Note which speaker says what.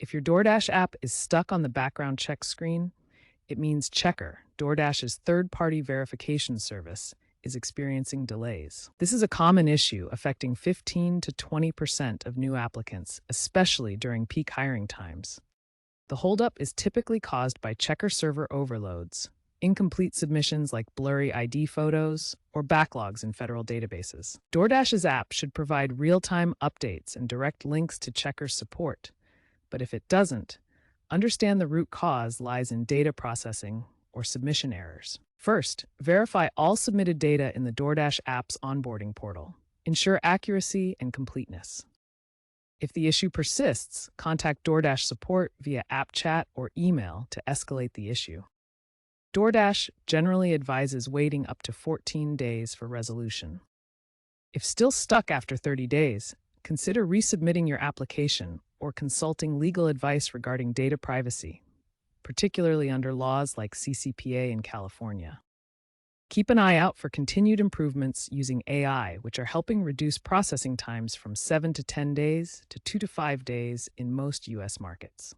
Speaker 1: If your DoorDash app is stuck on the background check screen, it means Checkr, DoorDash's third-party verification service, is experiencing delays. This is a common issue affecting 15 to 20% of new applicants, especially during peak hiring times. The holdup is typically caused by Checkr server overloads, incomplete submissions like blurry ID photos, or backlogs in federal databases. DoorDash's app should provide real-time updates and direct links to Checkr's support. But if it doesn't, understand the root cause lies in data processing or submission errors. First, verify all submitted data in the DoorDash app's onboarding portal. Ensure accuracy and completeness. If the issue persists, contact DoorDash support via app chat or email to escalate the issue. DoorDash generally advises waiting up to 14 days for resolution. If still stuck after 30 days, consider resubmitting your application or consulting legal advice regarding data privacy, particularly under laws like CCPA in California. Keep an eye out for continued improvements using AI, which are helping reduce processing times from 7 to 10 days to 2 to 5 days in most U.S. markets.